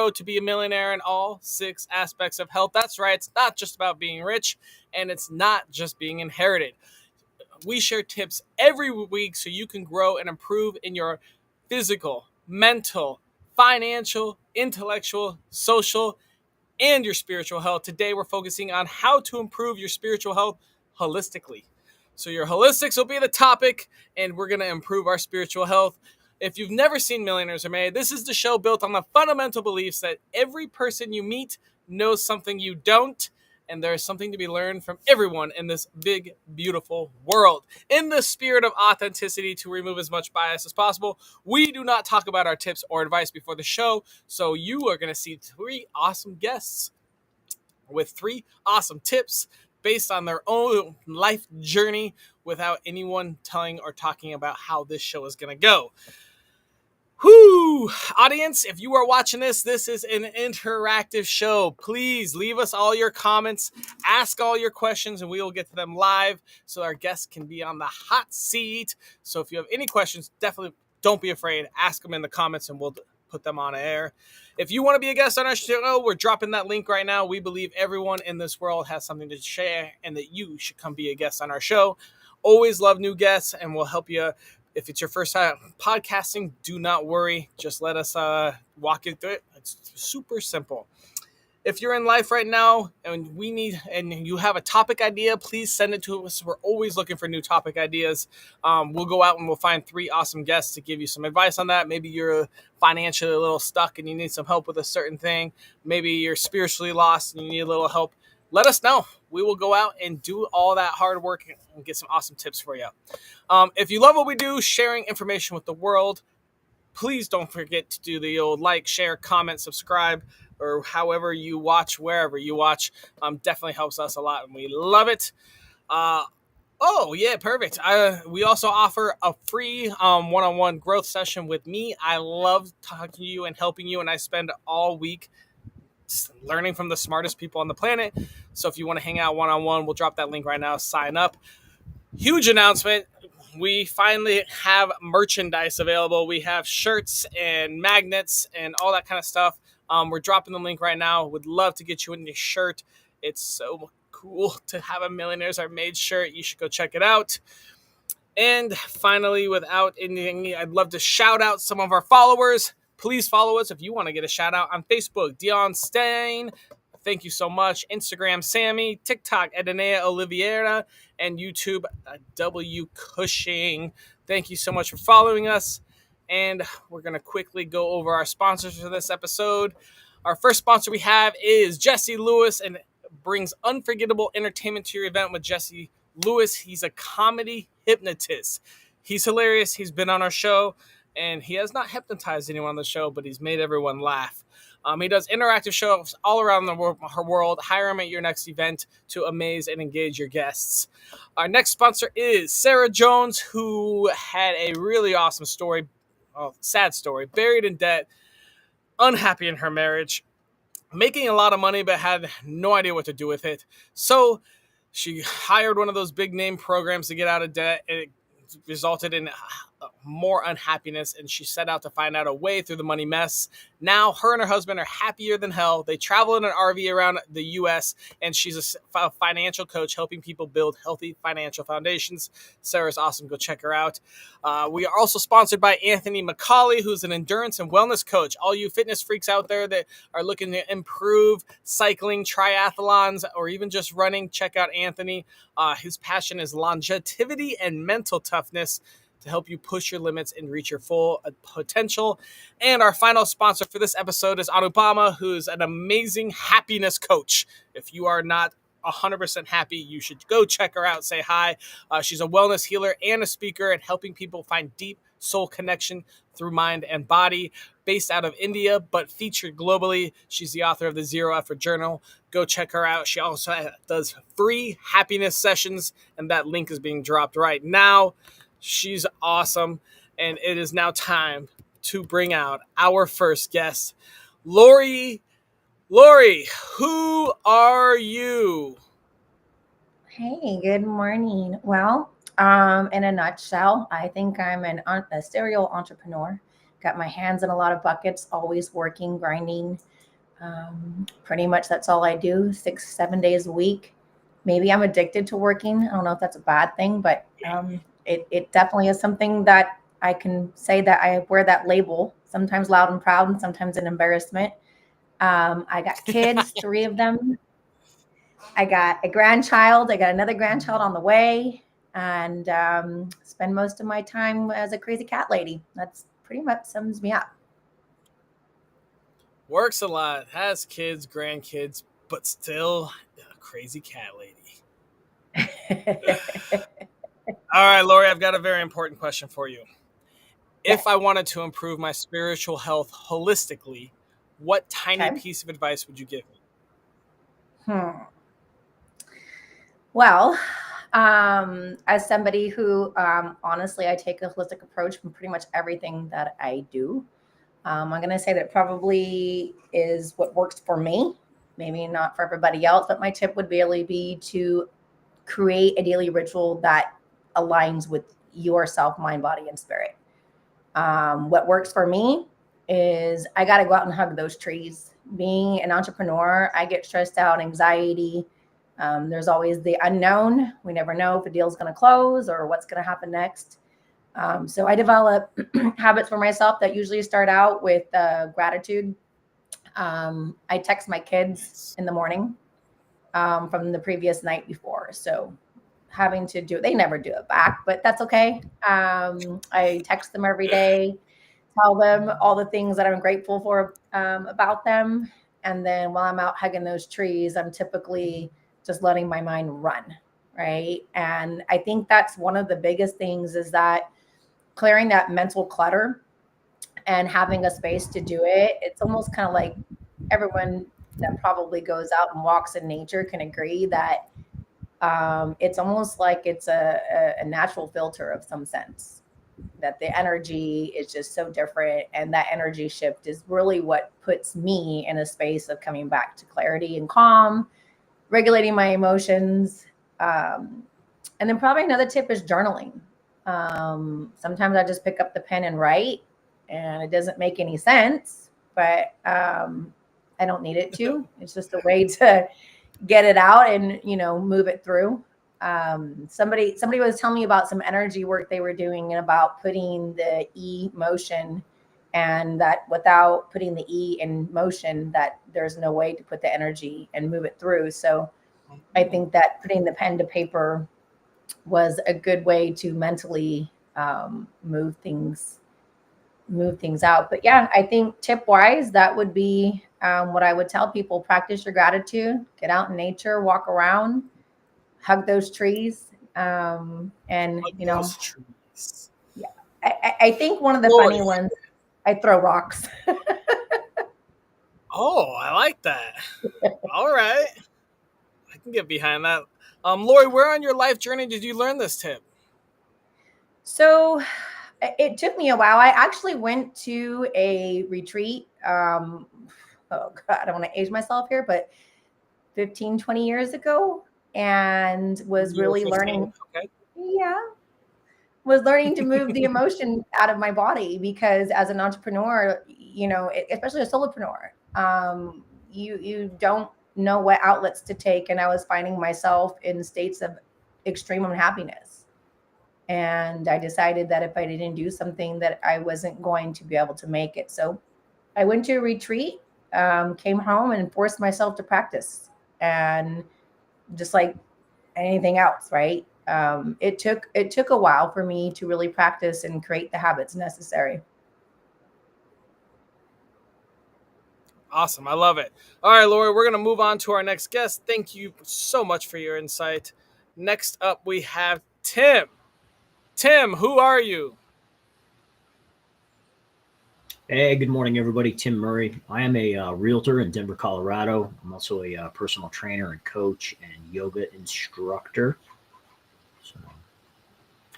grow to be a millionaire in all 6 aspects of health. That's right. It's not just about being rich, and it's not just being inherited. We share tips every week so you can grow and improve in your physical, mental, financial, intellectual, social, and your spiritual health. Today, we're focusing on how to improve your spiritual health holistically. So, your holistics will be the topic, and we're going to improve our spiritual health. If you've never seen Millionaires Are Made, this is the show built on the fundamental beliefs that every person you meet knows something you don't, and there is something to be learned from everyone in this big, beautiful world. In the spirit of authenticity, to remove as much bias as possible, we do not talk about our tips or advice before the show, so you are going to see 3 awesome guests with 3 awesome tips based on their own life journey without anyone telling or talking about how this show is going to go. Whoo! Audience, if you are watching this is an interactive show. Please leave us all your comments, ask all your questions, and we will get to them live so our guests can be on the hot seat. So if you have any questions, definitely don't be afraid. Ask them in the comments and we'll put them on air. If you want to be a guest on our show, we're dropping that link right now. We believe everyone in this world has something to share and that you should come be a guest on our show. Always love new guests, and we'll help you. If it's your first time podcasting, do not worry. Just let us walk you through it. It's super simple. If you're in life right now and you have a topic idea, please send it to us. We're always looking for new topic ideas. We'll go out and we'll find 3 awesome guests to give you some advice on that. Maybe you're financially a little stuck and you need some help with a certain thing. Maybe you're spiritually lost and you need a little help. Let us know. We will go out and do all that hard work and get some awesome tips for you. If you love what we do, sharing information with the world, please don't forget to do the old like, share, comment, subscribe, or however you watch, wherever you watch. Definitely helps us a lot, and we love it. Oh, yeah, perfect. We also offer a free one-on-one growth session with me. I love talking to you and helping you, and I spend all week learning from the smartest people on the planet. So if you want to hang out one-on-one, we'll drop that link right now. Sign up. Huge announcement. We finally have merchandise available. We have shirts and magnets and all that kind of stuff. We're dropping the link right now. Would love to get you in your shirt. It's so cool to have a Millionaires Are Made shirt. You should go check it out. And finally, without anything, I'd love to shout out some of our followers. Please follow us if you want to get a shout out on Facebook. Dion Stein, thank you so much. Instagram, Sammy. TikTok, Edenea Oliveira. And YouTube, W. Cushing. Thank you so much for following us. And we're going to quickly go over our sponsors for this episode. Our first sponsor we have is Jesse Lewis, and brings unforgettable entertainment to your event with Jesse Lewis. He's a comedy hypnotist. He's hilarious. He's been on our show. And he has not hypnotized anyone on the show, but he's made everyone laugh. He does interactive shows all around the world. Hire him at your next event to amaze and engage your guests. Our next sponsor is Sarah Jones, who had a really awesome story, sad story, buried in debt, unhappy in her marriage, making a lot of money but had no idea what to do with it. So she hired one of those big name programs to get out of debt, and it resulted in more unhappiness, and she set out to find out a way through the money mess. Now her and her husband are happier than hell. They travel in an RV around the U.S., and she's a financial coach helping people build healthy financial foundations. Sarah's awesome. Go check her out. We are also sponsored by Anthony McCauley, who's an endurance and wellness coach. All you fitness freaks out there that are looking to improve cycling, triathlons, or even just running, check out Anthony. His passion is longevity and mental toughness to help you push your limits and reach your full potential. And our final sponsor for this episode is Anupama, who's an amazing happiness coach. If you are not 100% happy, you should go check her out, say hi. She's a wellness healer and a speaker and helping people find deep soul connection through mind and body. Based out of India, but featured globally. She's the author of the Zero Effort Journal. Go check her out. She also does free happiness sessions, and that link is being dropped right now. She's awesome, and it is now time to bring out our first guest, Lori. Lori, who are you? Hey, good morning. Well, in a nutshell, I think I'm a serial entrepreneur. got my hands in a lot of buckets, always working, grinding. Pretty much that's all I do, 6, 7 days a week. Maybe I'm addicted to working. I don't know if that's a bad thing, but it definitely is something that I can say that I wear that label, sometimes loud and proud and sometimes an embarrassment. I got kids, 3 of them. I got a grandchild. I got another grandchild on the way, and spend most of my time as a crazy cat lady. That's pretty much sums me up. Works a lot, has kids, grandkids, but still a crazy cat lady. All right, Lori, I've got a very important question for you. If Yes. I wanted to improve my spiritual health holistically, what tiny Okay. piece of advice would you give me? Hmm. Well, as somebody who honestly, I take a holistic approach from pretty much everything that I do. I'm going to say that probably is what works for me. Maybe not for everybody else, but my tip would really be to create a daily ritual that aligns with yourself, mind, body, and spirit. What works for me is I got to go out and hug those trees. Being an entrepreneur, I get stressed out, anxiety. There's always the unknown. We never know if a deal's going to close or what's going to happen next. So I develop habits for myself that usually start out with gratitude. I text my kids Nice. in the morning from the previous night before. So having to do they never do it back, but that's okay. I text them every day, tell them all the things that I'm grateful for about them. And then while I'm out hugging those trees, I'm typically just letting my mind run. Right. And I think that's one of the biggest things is that clearing that mental clutter and having a space to do it. It's almost kind of like everyone that probably goes out and walks in nature can agree that it's almost like it's a natural filter of some sense, that the energy is just so different. And that energy shift is really what puts me in a space of coming back to clarity and calm, regulating my emotions. Um, and then probably another tip is journaling. Sometimes I just pick up the pen and write, and it doesn't make any sense, but I don't need it to. It's just a way to get it out and move it through. Somebody was telling me about some energy work they were doing and about putting the motion, and that without putting the in motion, that there's no way to put the energy and move it through. So I think that putting the pen to paper was a good way to mentally move things out. But yeah, I think tip wise, that would be what I would tell people: practice your gratitude, get out in nature, walk around, hug those trees, and Hug those trees. yeah. I think one of the Lori. funny ones, I throw rocks. Oh, I like that. All right. I can get behind that. Lori, where on your life journey did you learn this tip? So it took me a while. I actually went to a retreat. Oh God, I don't want to age myself here, but 15, 20 years ago, and When was you were really 15. learning. Okay. Yeah, was learning to move the emotion out of my body, because as an entrepreneur, especially a solopreneur, you don't know what outlets to take, and I was finding myself in states of extreme unhappiness. And I decided that if I didn't do something, that I wasn't going to be able to make it. So I went to a retreat, came home, and forced myself to practice. And just like anything else, right? It took a while for me to really practice and create the habits necessary. Awesome. I love it. All right, Lori, we're going to move on to our next guest. Thank you so much for your insight. Next up, we have Tim. Tim, who are you? Hey, good morning, everybody. Tim Murray. I am a realtor in Denver, Colorado. I'm also a personal trainer and coach and yoga instructor. So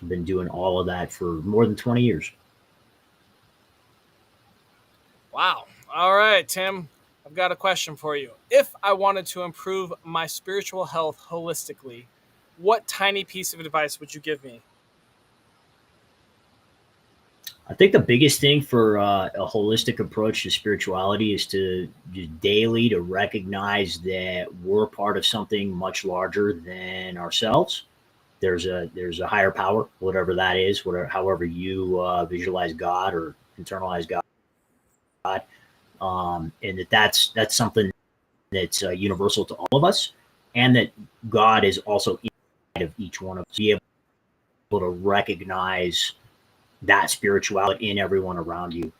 I've been doing all of that for more than 20 years. Wow. All right, Tim, I've got a question for you. If I wanted to improve my spiritual health holistically, what tiny piece of advice would you give me? I think the biggest thing for a holistic approach to spirituality is to just daily to recognize that we're part of something much larger than ourselves. There's a higher power, whatever that is, whatever however you visualize God or internalize God, and that's something that's universal to all of us, and that God is also inside of each one of us. Be able to recognize that spirituality in everyone around you.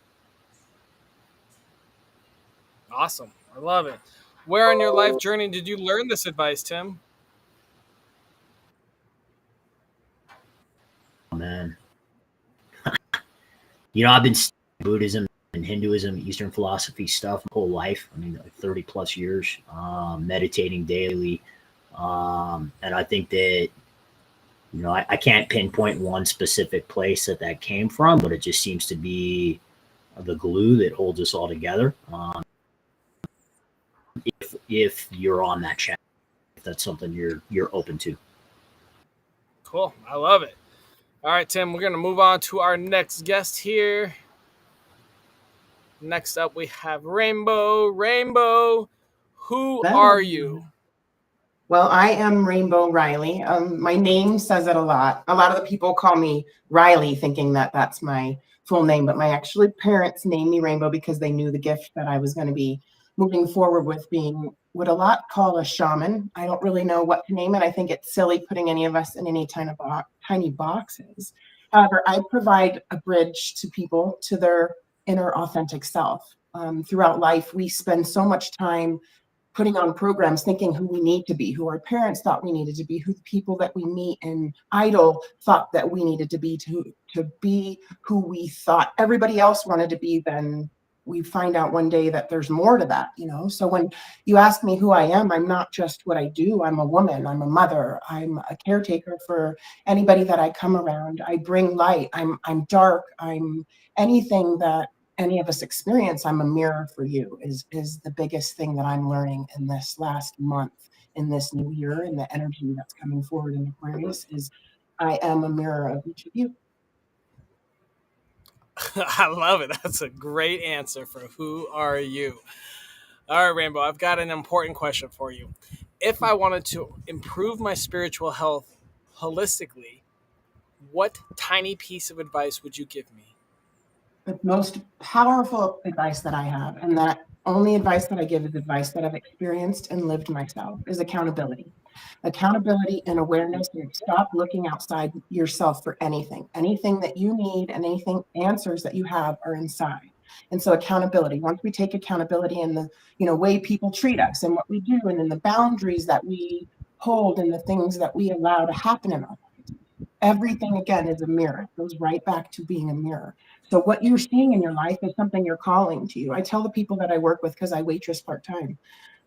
Awesome. I love it. Where on your life journey did you learn this advice, Tim? Oh, man, I've been studying Buddhism and Hinduism, Eastern philosophy stuff my whole life. I mean, like 30 plus years, meditating daily. And I think that, I can't pinpoint one specific place that came from, but it just seems to be the glue that holds us all together. If you're on that channel, if that's something you're open to. Cool. I love it. All right, Tim, we're going to move on to our next guest here. Next up, we have Rainbow. Rainbow, who are you? Well, I am Rainbow Riley. My name says it a lot. A lot of the people call me Riley, thinking that that's my full name, but my actually parents named me Rainbow because they knew the gift that I was going to be moving forward with, being what a lot call a shaman. I don't really know what to name it. I think it's silly putting any of us in any tiny boxes. However, I provide a bridge to people to their inner authentic self. Throughout life, we spend so much time putting on programs thinking who we need to be, who our parents thought we needed to be, who the people that we meet and idol thought that we needed to be who we thought everybody else wanted to be. Then we find out one day that there's more to that, So when you ask me who I am, I'm not just what I do. I'm a woman, I'm a mother, I'm a caretaker for anybody that I come around. I bring light, I'm dark, I'm anything that any of us experience. I'm a mirror for you is the biggest thing that I'm learning in this last month, in this new year, and the energy that's coming forward in Aquarius is I am a mirror of each of you. I love it. That's a great answer for who are you. All right, Rainbow, I've got an important question for you. If I wanted to improve my spiritual health holistically, what tiny piece of advice would you give me? The most powerful advice that I have, and that only advice that I give is advice that I've experienced and lived myself, is accountability. Accountability and awareness, and stop looking outside yourself for anything that you need, and anything answers that you have are inside. And so accountability, once we take accountability in the way people treat us and what we do, and in the boundaries that we hold and the things that we allow to happen in our lives, everything again is a mirror. It goes right back to being a mirror. So what you're seeing in your life is something you're calling to you. I tell the people that I work with, because I waitress part-time,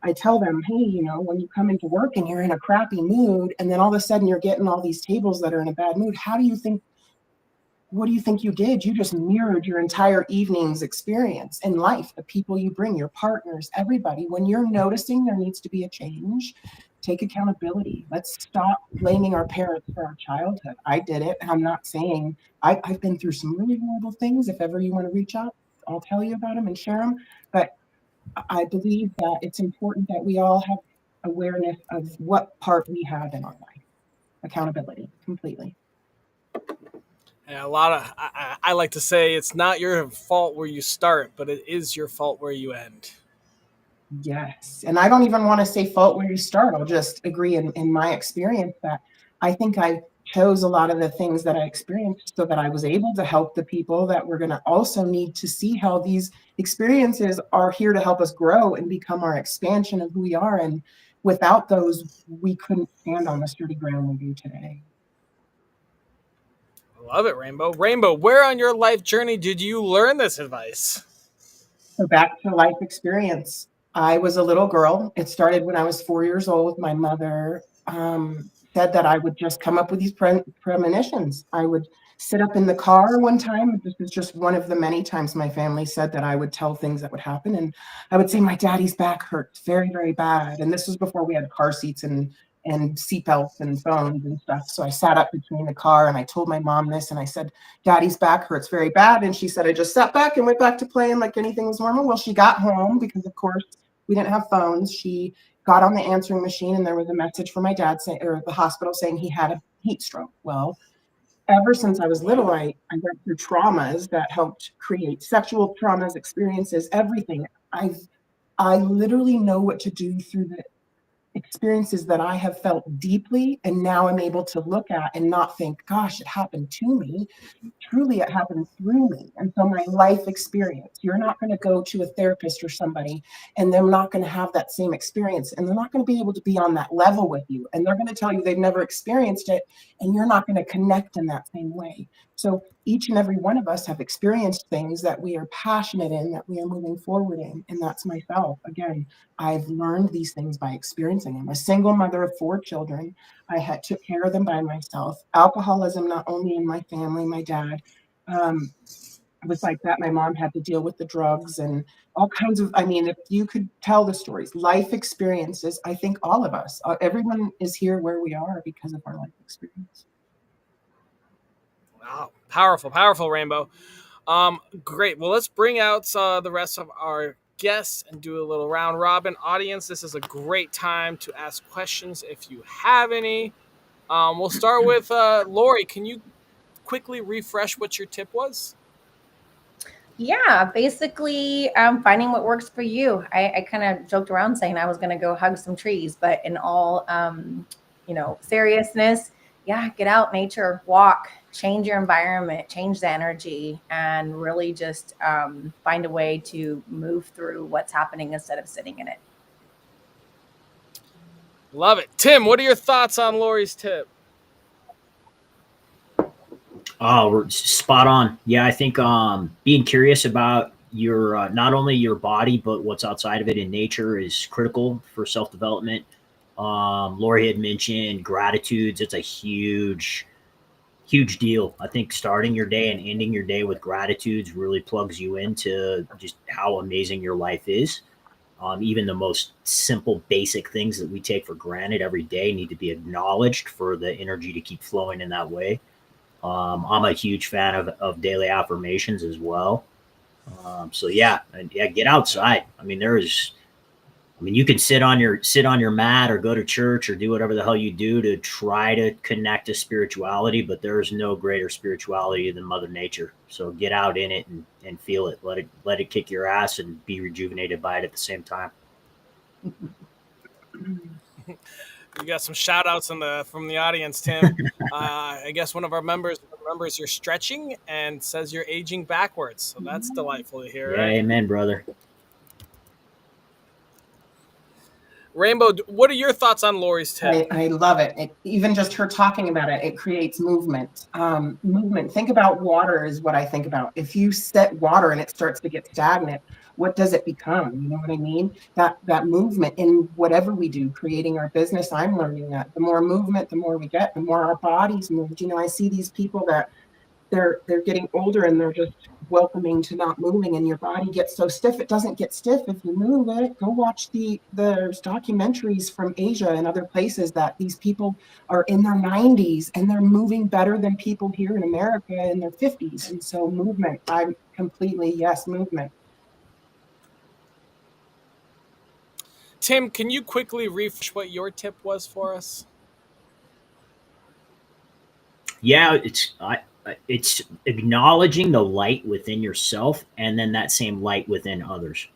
I tell them, hey, when you come into work and you're in a crappy mood, and then all of a sudden you're getting all these tables that are in a bad mood, what do you think you did? You just mirrored your entire evening's experience in life, the people you bring, your partners, everybody. When you're noticing there needs to be a change, take accountability. Let's stop blaming our parents for our childhood. I did it, and I'm not saying I've been through some really horrible things. If ever you want to reach out, I'll tell you about them and share them. But I believe that it's important that we all have awareness of what part we have in our life. Accountability, completely. And I like to say it's not your fault where you start, but it is your fault where you end. Yes. And I don't even want to say fault where you start. I'll just agree in my experience that I think I chose a lot of the things that I experienced so that I was able to help the people that we're going to also need to see how these experiences are here to help us grow and become our expansion of who we are. And without those, we couldn't stand on the sturdy ground we do today. I love it, Rainbow. Rainbow, where on your life journey did you learn this advice? So back to life experience. I was a little girl. It started when I was 4 years old. My mother said that I would just come up with these premonitions. I would sit up in the car one time. This was just one of the many times my family said that I would tell things that would happen. And I would say, my daddy's back hurts very, very bad. And this was before we had car seats and and seatbelts and phones and stuff. So I sat up between the car and I told my mom this, and I said, Daddy's back hurts very bad. And she said, I just sat back and went back to playing like anything was normal. Well, she got home because, of course, we didn't have phones. She got on the answering machine and there was a message from my dad saying, or the hospital saying he had a heat stroke. Well, ever since I was little, I went through traumas that helped create sexual traumas, experiences, everything. I literally know what to do through the experiences that I have felt deeply, and now I'm able to look at and not think, gosh, it happened to me. Truly, it happened through me. And so my life experience, you're not going to go to a therapist or somebody and they're not going to have that same experience, and they're not going to be able to be on that level with you, and they're going to tell you they've never experienced it, and you're not going to connect in that same way. So each and every one of us have experienced things that we are passionate in, that we are moving forward in, and that's myself. Again, I've learned these things by experiencing. I'm a single mother of 4 children. I took care of them by myself. Alcoholism, not only in my family, my dad was like that. My mom had to deal with the drugs and all kinds of, I mean, if you could tell the stories, life experiences, I think all of us, everyone is here where we are because of our life experience. Wow. Powerful, powerful, Rainbow. Great. Well, let's bring out the rest of our guests and do a little round robin. Audience, this is a great time to ask questions if you have any. We'll start with Lori. Can you quickly refresh what your tip was? Yeah, basically finding what works for you. I kind of joked around saying I was going to go hug some trees, but in all, seriousness, yeah, get out, nature, walk, change your environment, change the energy, and really just find a way to move through what's happening instead of sitting in it. Love it. Tim, what are your thoughts on Lori's tip? Oh, we're spot on. Yeah, I think being curious about your not only your body but what's outside of it in nature is critical for self development. Lori had mentioned gratitudes. It's a huge deal. I think starting your day and ending your day with gratitudes really plugs you into just how amazing your life is. Even the most simple, basic things that we take for granted every day need to be acknowledged for the energy to keep flowing in that way. I'm a huge fan of daily affirmations as well. So yeah, and yeah, get outside. I mean, you can sit on your mat or go to church or do whatever the hell you do to try to connect to spirituality, but there is no greater spirituality than Mother Nature. So get out in it and feel it. Let it kick your ass and be rejuvenated by it at the same time. We got some shout outs from the audience, Tim. I guess one of our members remembers you're stretching and says you're aging backwards. So that's delightful to hear, Yeah, right? amen, brother. Rainbow, what are your thoughts on Lori's tip? I love it. Even just her talking about it, it creates movement. Movement. Think about water is what I think about. If you set water and it starts to get stagnant, what does it become? You know what I mean? That movement in whatever we do, creating our business, I'm learning that the more movement, the more we get, the more our bodies move. You know, I see these people that they're getting older and they're just welcoming to not moving, and your body gets so stiff. It doesn't get stiff if you move it. Go watch there's documentaries from Asia and other places that these people are in their 90s and they're moving better than people here in America in their 50s. And so movement, I'm completely yes, movement. Tim, can you quickly refresh what your tip was for us? Yeah, it's acknowledging the light within yourself and then that same light within others.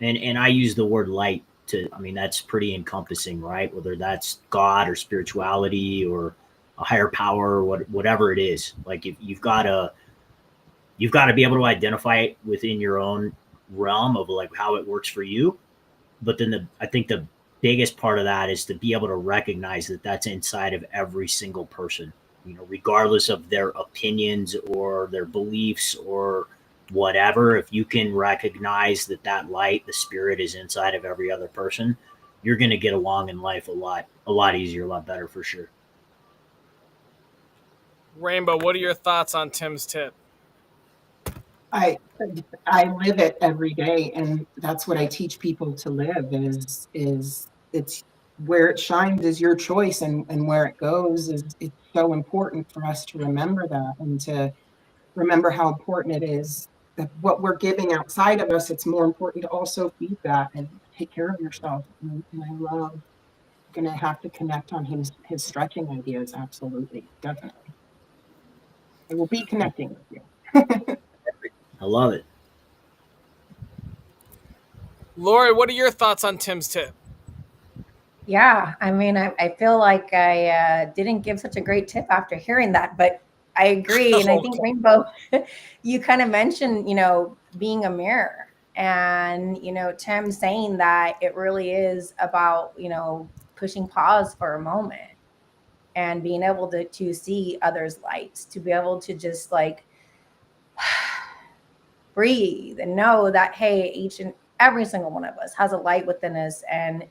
And I use the word light to, I mean, that's pretty encompassing, right? Whether that's God or spirituality or a higher power or whatever it is. Like if you've got to be able to identify it within your own realm of like how it works for you. But then I think the biggest part of that is to be able to recognize that that's inside of every single person, regardless of their opinions or their beliefs or whatever. If you can recognize that light, the spirit is inside of every other person, you're going to get along in life a lot easier, a lot better for sure. Rainbow, what are your thoughts on Tim's tip? I live it every day, and that's what I teach people to live is it's where it shines is your choice, and where it goes is, it's so important for us to remember that, and to remember how important it is that what we're giving outside of us, it's more important to also feed that and take care of yourself. And I love, gonna have to connect on his stretching ideas. Absolutely, definitely. I will be connecting with you. I love it. Lori, what are your thoughts on Tim's tip? Yeah, I mean, I feel like I didn't give such a great tip after hearing that, but I agree. And I think, Okay. Rainbow, you kind of mentioned, being a mirror. And, Tim saying that it really is about, pushing pause for a moment and being able to see others' lights, to be able to just like breathe and know that, hey, each and every single one of us has a light within us. And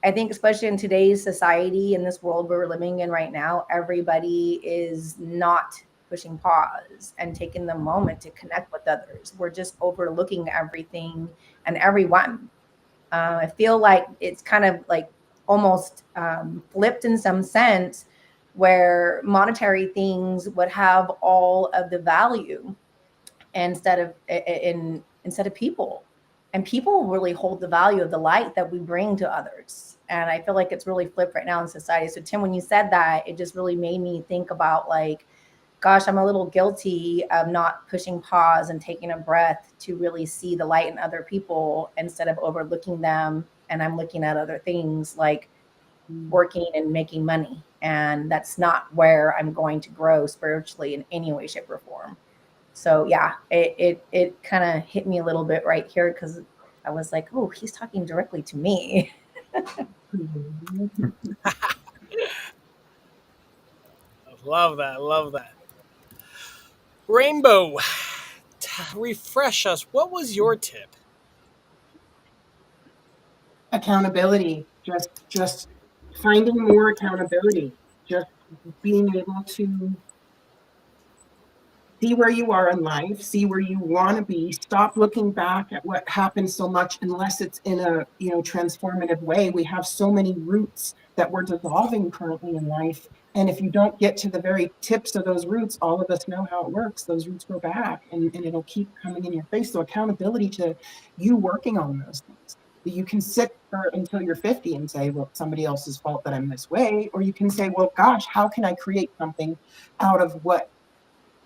I think, especially in today's society, in this world we're living in right now, everybody is not pushing pause and taking the moment to connect with others. We're just overlooking everything and everyone. I feel like it's kind of like almost flipped in some sense, where monetary things would have all of the value instead of people, and people really hold the value of the light that we bring to others. And I feel like it's really flipped right now in society. So Tim, when you said that, it just really made me think about, like, gosh, I'm a little guilty of not pushing pause and taking a breath to really see the light in other people instead of overlooking them. And I'm looking at other things like working and making money, and that's not where I'm going to grow spiritually in any way, shape, or form. So yeah, it kind of hit me a little bit right here, because I was like, oh, he's talking directly to me. Love that. Love that. Rainbow, refresh us. What was your tip? Accountability, just finding more accountability, just being able to see where you are in life, see where you want to be, stop looking back at what happened so much, unless it's in a transformative way. We have so many roots that we're dissolving currently in life, and if you don't get to the very tips of those roots, all of us know how it works. Those roots grow back, and it'll keep coming in your face. So accountability to you working on those things. You can sit for until you're 50 and say, well, it's somebody else's fault that I'm this way. Or you can say, well, gosh, how can I create something out of what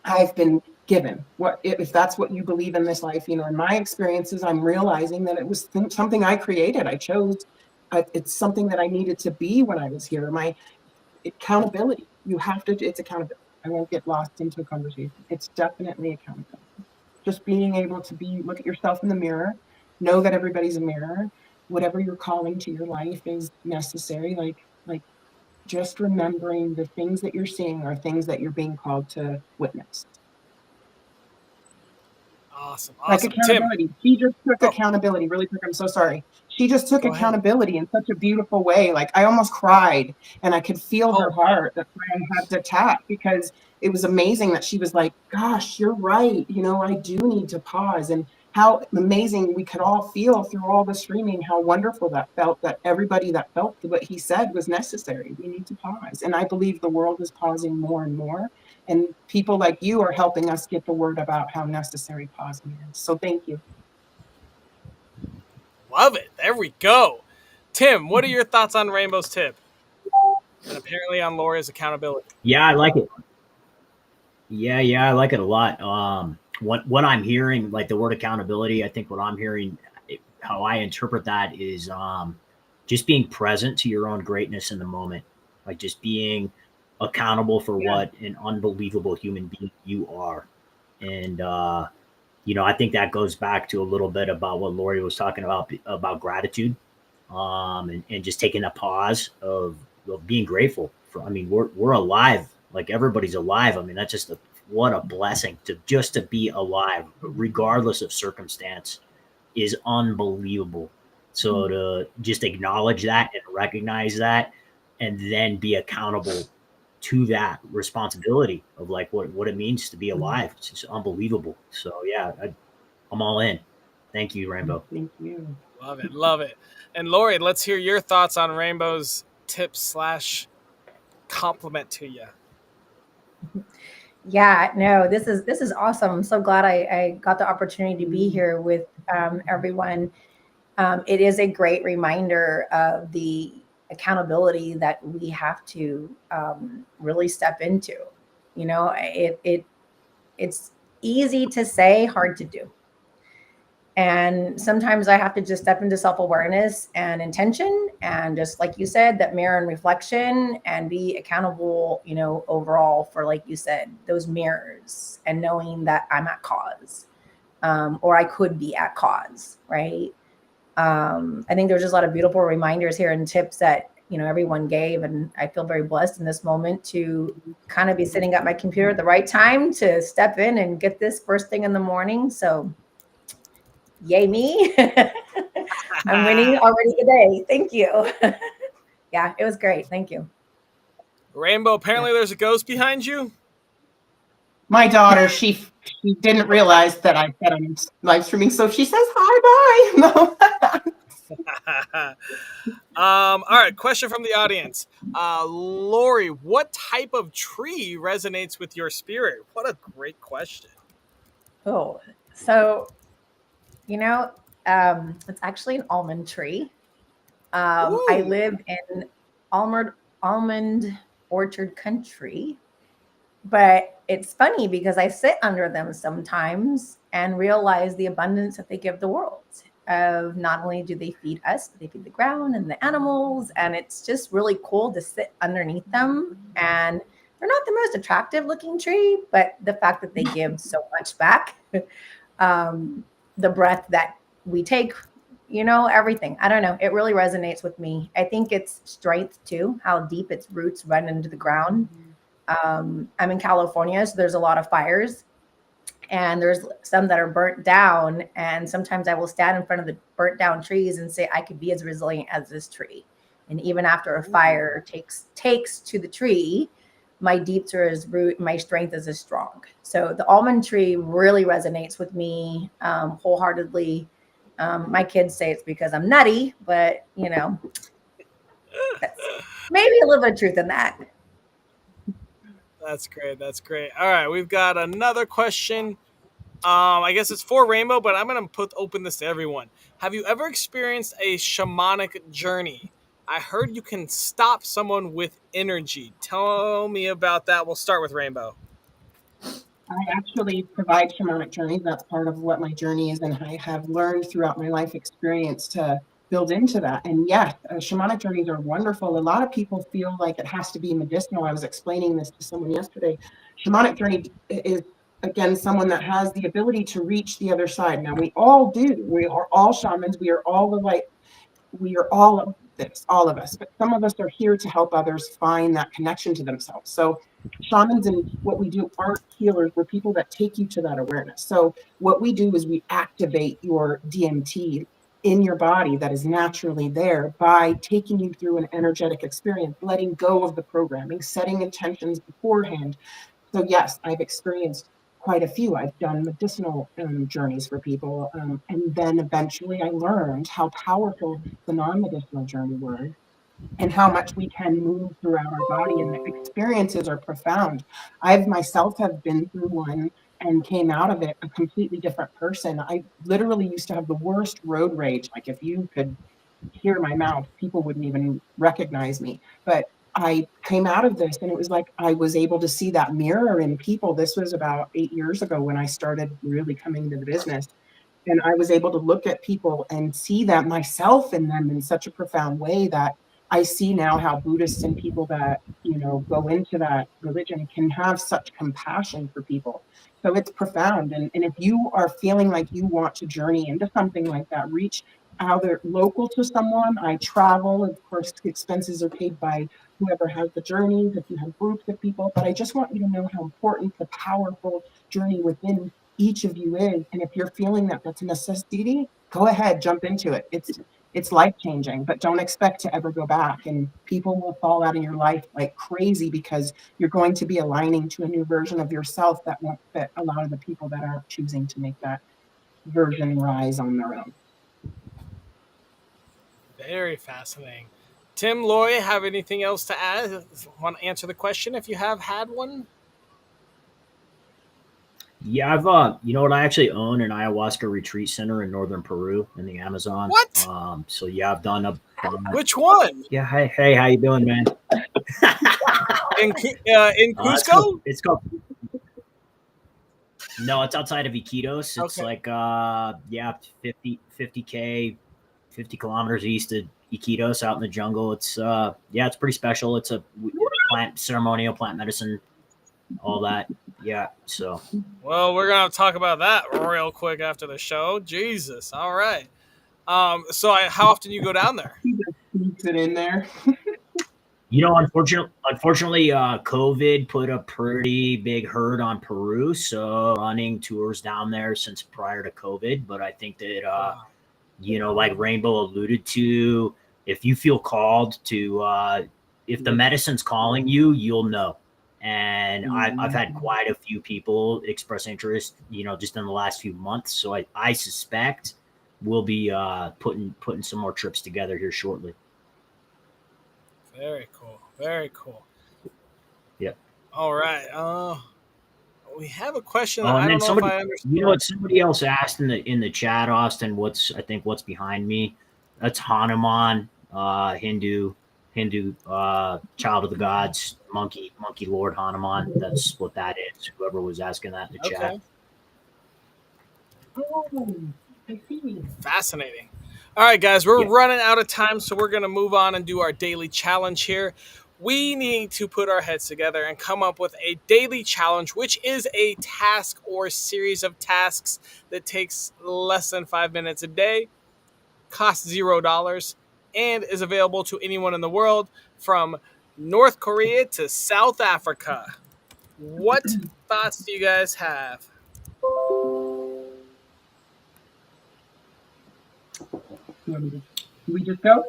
I've been given? What if that's what you believe in this life? In my experiences, I'm realizing that it was something I created. I chose. It's something that I needed to be when I was here. My accountability. You have to. It's accountability. I won't get lost into a conversation. It's definitely accountability. Just being able to look at yourself in the mirror, know that everybody's a mirror. Whatever you're calling to your life is necessary. Like just remembering the things that you're seeing are things that you're being called to witness. Awesome. Like Awesome. Tim. accountability. She just took Oh, accountability really quick. I'm so sorry. She just took go ahead. accountability in such a beautiful way. Like I almost cried, and I could feel her Oh, heart. That's why I had to tap, because it was amazing that she was like, gosh, you're right. I do need to pause. And how amazing we could all feel through all the streaming, how wonderful that felt, that everybody that felt what he said was necessary. We need to pause. And I believe the world is pausing more and more. And people like you are helping us get the word about how necessary pausing is. So thank you. love it. There we go. Tim, what are your thoughts on Rainbow's tip? And apparently on Laura's accountability. Yeah, I like it. Yeah, I like it a lot. What I'm hearing, like the word accountability, I think what I'm hearing, how I interpret that is just being present to your own greatness in the moment, like just being accountable for Yeah. what an unbelievable human being you are. And I think that goes back to a little bit about what Lori was talking about gratitude, and just taking a pause of being grateful for. I mean, we're alive, like everybody's alive. I mean, that's just what a blessing to be alive, regardless of circumstance, is unbelievable. So to just acknowledge that and recognize that, and then be accountable to that responsibility of like what it means to be alive. It's just unbelievable. So yeah, I'm all in. Thank you, Rainbow. Thank you. Love it, love it. And Lori, let's hear your thoughts on Rainbow's tip slash compliment to you. Yeah, no, this is awesome. I'm so glad I got the opportunity to be here with everyone. It is a great reminder of the accountability that we have to really step into. You know, it's easy to say, hard to do. And sometimes I have to just step into self awareness and intention, and just like you said, that mirror and reflection, and be accountable, overall for, like you said, those mirrors, and knowing that I'm at cause, or I could be at cause, right? I think there's just a lot of beautiful reminders here and tips that everyone gave, and I feel very blessed in this moment to kind of be sitting at my computer at the right time to step in and get this first thing in the morning. So yay me. I'm winning already today. Thank you. Yeah, it was great. Thank you. Rainbow, apparently there's a ghost behind you. My daughter, she didn't realize that I said I'm live streaming, so she says hi, bye. All right, question from the audience. Lori, what type of tree resonates with your spirit? What a great question. Oh, so you know, it's actually an almond tree. I Ooh. live in almond orchard country, but it's funny because I sit under them sometimes and realize the abundance that they give the world. Of not only do they feed us, but they feed the ground and the animals, and it's just really cool to sit underneath them. And they're not the most attractive looking tree, but the fact that they give so much back, um, the breath that we take, everything. I don't know. It really resonates with me. I think it's strength too, how deep its roots run into the ground. I'm in California, so there's a lot of fires, and there's some that are burnt down. And sometimes I will stand in front of the burnt down trees and say, I could be as resilient as this tree. And even after a fire takes to the tree, my deeps are as root, my strength is as strong. So the almond tree really resonates with me wholeheartedly. My kids say it's because I'm nutty, but that's maybe a little bit of truth in that. That's great. That's great. All right, we've got another question. I guess it's for Rainbow, but I'm gonna open this to everyone. Have you ever experienced a shamanic journey? I heard you can stop someone with energy. Tell me about that. We'll start with Rainbow. I actually provide shamanic journeys. That's part of what my journey is, and I have learned throughout my life experience to build into that. And yes, shamanic journeys are wonderful. A lot of people feel like it has to be medicinal. I was explaining this to someone yesterday. Shamanic journey is, again, someone that has the ability to reach the other side. Now, we all do. We are all shamans. We are all the light. We are all of this, all of us, but some of us are here to help others find that connection to themselves. So shamans and what we do aren't healers. We're people that take you to that awareness. So what we do is we activate your DMT in your body that is naturally there by taking you through an energetic experience, letting go of the programming, setting intentions beforehand. So yes, I've experienced quite a few. I've done medicinal journeys for people, and then eventually I learned how powerful the non-medicinal journey were, and how much we can move throughout our body, and the experiences are profound. I've myself have been through one and came out of it a completely different person. I literally used to have the worst road rage. Like if you could hear my mouth, people wouldn't even recognize me. But I came out of this and it was like I was able to see that mirror in people. This was about 8 years ago when I started really coming into the business. And I was able to look at people and see that myself in them in such a profound way that I see now how Buddhists and people that, go into that religion can have such compassion for people. So it's profound. And if you are feeling like you want to journey into something like that, reach either local to someone. I travel, of course, expenses are paid by whoever has the journeys, if you have groups of people. But I just want you to know how important the powerful journey within each of you is. And if you're feeling that that's a necessity, go ahead, jump into it. It's life changing, but don't expect to ever go back. And people will fall out of your life like crazy because you're going to be aligning to a new version of yourself that won't fit a lot of the people that aren't choosing to make that version rise on their own. Very fascinating. Tim, Lori, have anything else to add? Want to answer the question if you have had one? Yeah, you know what? I actually own an ayahuasca retreat center in northern Peru in the Amazon. What? So yeah, I've done a bunch. Which one? Yeah, hey, how you doing, man? In It's called, Cusco? it's called. No, it's outside of Iquitos. It's Okay. like yeah, 50K, 50 kilometers east of Iquitos, out in the jungle. It's yeah, it's pretty special. It's a plant ceremonial plant medicine, all that. Yeah, so Well, we're gonna talk about that real quick after the show. Jesus. All right. How often you go down there? He just sneaks it in there. you know, unfortunately, COVID put a pretty big hurt on Peru. So running tours down there since prior to COVID, but I think that Wow. you know, like Rainbow alluded to, if you feel called to, if the medicine's calling you, you'll know. And I've had quite a few people express interest, you know, just in the last few months. So I suspect we'll be putting some more trips together here shortly. Very cool. Very cool. Yeah. All right. We have a question that Oh, I and then don't know if somebody, I you know understand. what? Somebody else asked in the chat, Austin. What's behind me? That's Hanuman, Hindu, child of the gods, monkey lord Hanuman. That's what that is. Whoever was asking that in the chat. Okay. Oh, I see. Fascinating. All right, guys, we're Yeah. running out of time, so we're going to move on and do our daily challenge here. We need to put our heads together and come up with a daily challenge, which is a task or series of tasks that takes less than 5 minutes a day, costs $0, and is available to anyone in the world from North Korea to South Africa. What thoughts do you guys have? Do we just go?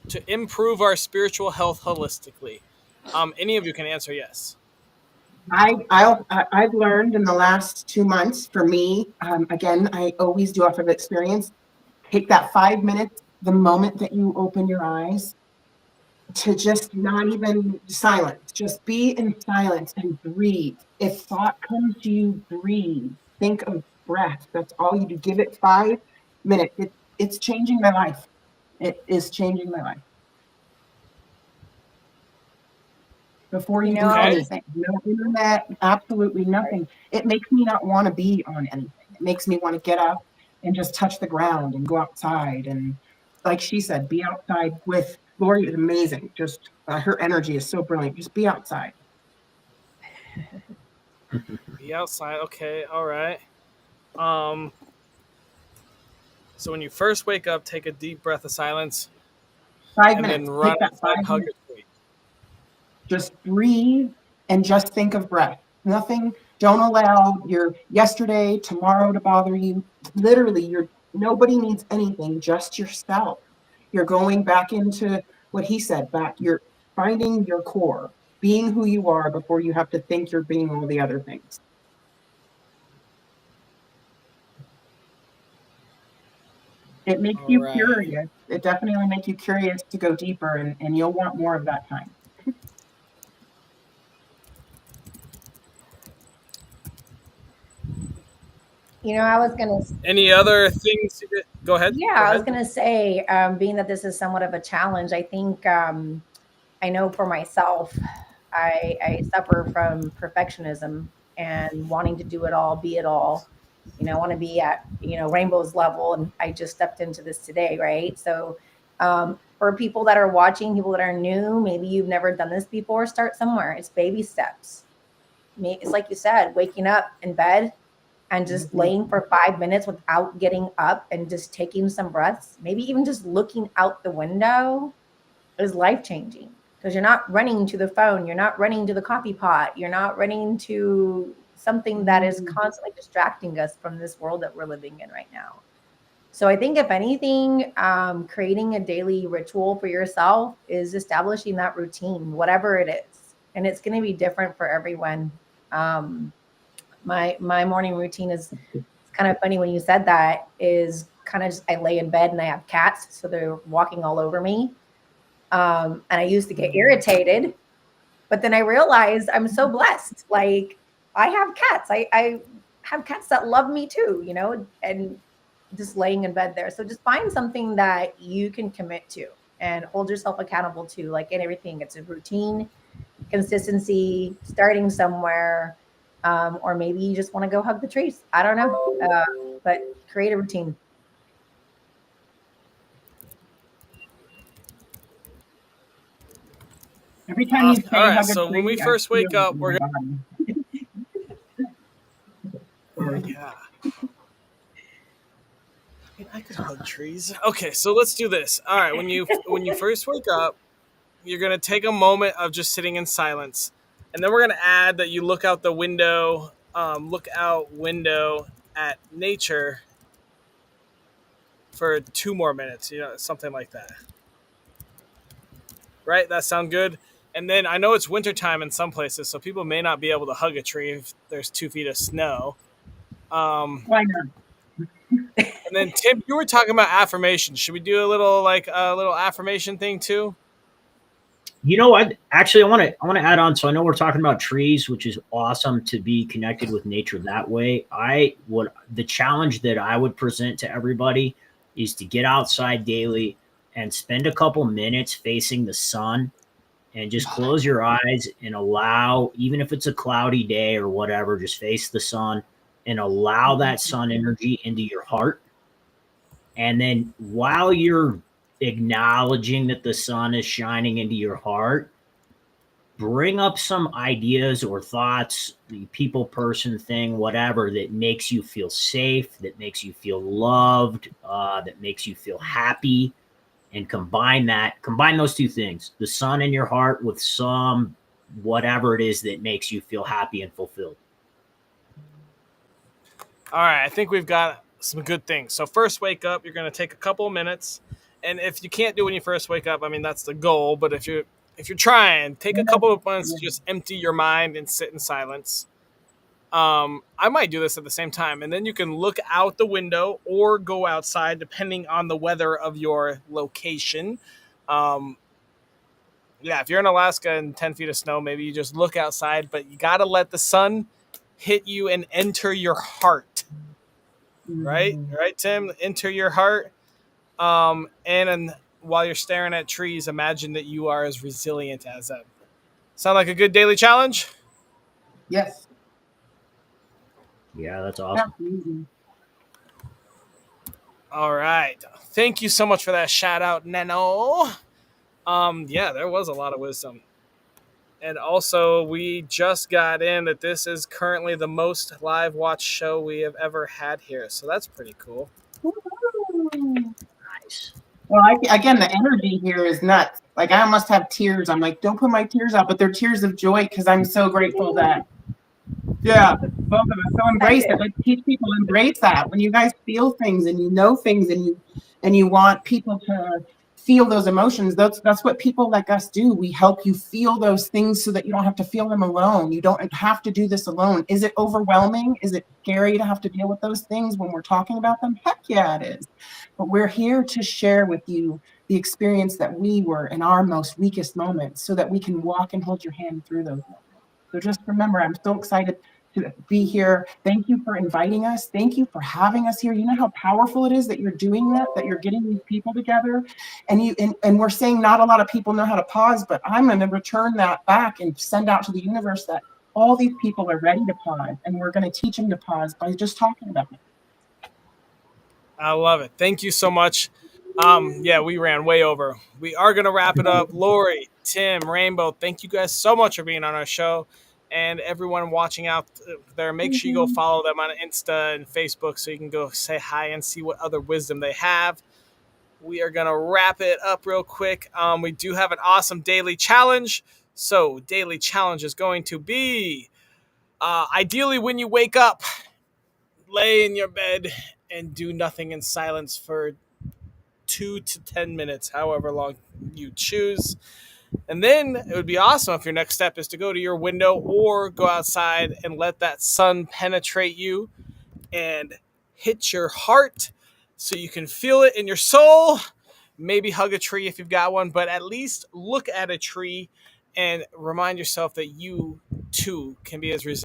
To improve our spiritual health holistically? Any of you can answer yes. I've learned in the last 2 months, for me, again, I always do off of experience. Take that 5 minutes, the moment that you open your eyes, to just not even silence, just be in silence and breathe. If thought comes to you, breathe. Think of breath. That's all you do. Give it 5 minutes. It's changing my life. It is changing my life. Before You you know, do I was Okay. saying, anything, no internet, absolutely nothing. It makes me not want to be on anything. It makes me want to get up and just touch the ground and go outside. And like she said, be outside with Lori is amazing. Just her energy is so brilliant. Just be outside. Be outside. Okay. All right. Um, so when you first wake up, take a deep breath of silence Five and then minutes. run Take that outside and five hug minutes. a tree. Just breathe and just think of breath. Nothing. Don't allow your yesterday, tomorrow to bother you. Literally, nobody needs anything, just yourself. You're going back into what he said, back. You're finding your core, being who you are before you have to think you're being all the other things. It makes All you right. curious. It definitely makes you curious to go deeper, and you'll want more of that time. I was gonna Any other things? Go ahead. Yeah, Go I was ahead. gonna say, being that this is somewhat of a challenge, I think I know for myself, I suffer from perfectionism and wanting to do it all, be it all. I want to be at Rainbow's level, and I just stepped into this today, right? So, for people that are watching, people that are new, maybe you've never done this before, start somewhere. It's baby steps. It's like you said, waking up in bed and just laying for 5 minutes without getting up and just taking some breaths, maybe even just looking out the window is life changing because you're not running to the phone, you're not running to the coffee pot, you're not running to something that is constantly distracting us from this world that we're living in right now. So I think if anything, creating a daily ritual for yourself is establishing that routine, whatever it is, and it's going to be different for everyone. Um, my morning routine is, it's kind of funny when you said that, is kind of just, I lay in bed and I have cats, so they're walking all over me. And I used to get irritated, but then I realized I'm so blessed. Like I have cats. I have cats that love me too, you know, and just laying in bed there. So just find something that you can commit to and hold yourself accountable to. Like in everything, it's a routine, consistency, starting somewhere, or maybe you just want to go hug the trees. I don't know, but create a routine. Every time you say All right. hug a So when we tree, I first feel wake it up, in we're my gonna body. yeah. I could hug trees. Okay, so let's do this. All right, when you first wake up, you're gonna take a moment of just sitting in silence, and then we're gonna add that you look out window at nature for 2 more minutes. Something like that. Right? That sound good? And then I know it's wintertime in some places, so people may not be able to hug a tree if there's 2 feet of snow. Why not? And then Tim, you were talking about affirmations. Should we do a little affirmation thing too? You know what? Actually, I want to add on. So I know we're talking about trees, which is awesome to be connected with nature that way. The challenge that I would present to everybody is to get outside daily and spend a couple minutes facing the sun and just close your eyes and allow, even if it's a cloudy day or whatever, just face the sun and allow that sun energy into your heart. And then while you're acknowledging that the sun is shining into your heart, bring up some ideas or thoughts, the people, person, thing, whatever, that makes you feel safe, that makes you feel loved, that makes you feel happy, and combine those two things, the sun in your heart with some whatever it is that makes you feel happy and fulfilled. All right, I think we've got some good things. So first wake up, you're going to take a couple of minutes, and if you can't do it when you first wake up, I mean that's the goal. But if you're trying, take a couple of minutes to just empty your mind and sit in silence. I might do this at the same time, and then you can look out the window or go outside, depending on the weather of your location. Um, yeah, if you're in Alaska and 10 feet of snow, maybe you just look outside, but you got to let the sun hit you and enter your heart. Right? Right, Tim? Enter your heart. And while you're staring at trees, imagine that you are as resilient as them. Sound like a good daily challenge? Yes. Yeah, that's awesome. Absolutely. All right. Thank you so much for that shout out, Nano. Yeah, there was a lot of wisdom. And also, we just got in that this is currently the most live watch show we have ever had here. So that's pretty cool. Nice. Well, again, the energy here is nuts. Like I almost have tears. I'm like, don't put my tears out, but they're tears of joy because I'm so grateful that, yeah, both of us. So embrace it. Let's teach people embrace that. When you guys feel things and you know things and you want people to feel those emotions, that's what people like us do. We help you feel those things so that you don't have to feel them alone. You don't have to do this alone. Is it overwhelming? Is it scary to have to deal with those things when we're talking about them? Heck yeah, it is. But we're here to share with you the experience that we were in our most weakest moments so that we can walk and hold your hand through those moments. So just remember, I'm so excited to be here. Thank you for inviting us. Thank you for having us here. You know how powerful it is that you're doing that you're getting these people together. And we're saying not a lot of people know how to pause, but I'm going to return that back and send out to the universe that all these people are ready to pause, and we're going to teach them to pause by just talking about it. I love it. Thank you so much. Yeah, we ran way over. We are going to wrap it up. Lori, Tim, Rainbow, thank you guys so much for being on our show. And everyone watching out there, make sure you go follow them on Insta and Facebook so you can go say hi and see what other wisdom they have. We are going to wrap it up real quick. We do have an awesome daily challenge. So, daily challenge is going to be ideally when you wake up, lay in your bed and do nothing in silence for 2 to 10 minutes, however long you choose. And then it would be awesome if your next step is to go to your window or go outside and let that sun penetrate you and hit your heart so you can feel it in your soul. Maybe hug a tree if you've got one, but at least look at a tree and remind yourself that you too can be as resilient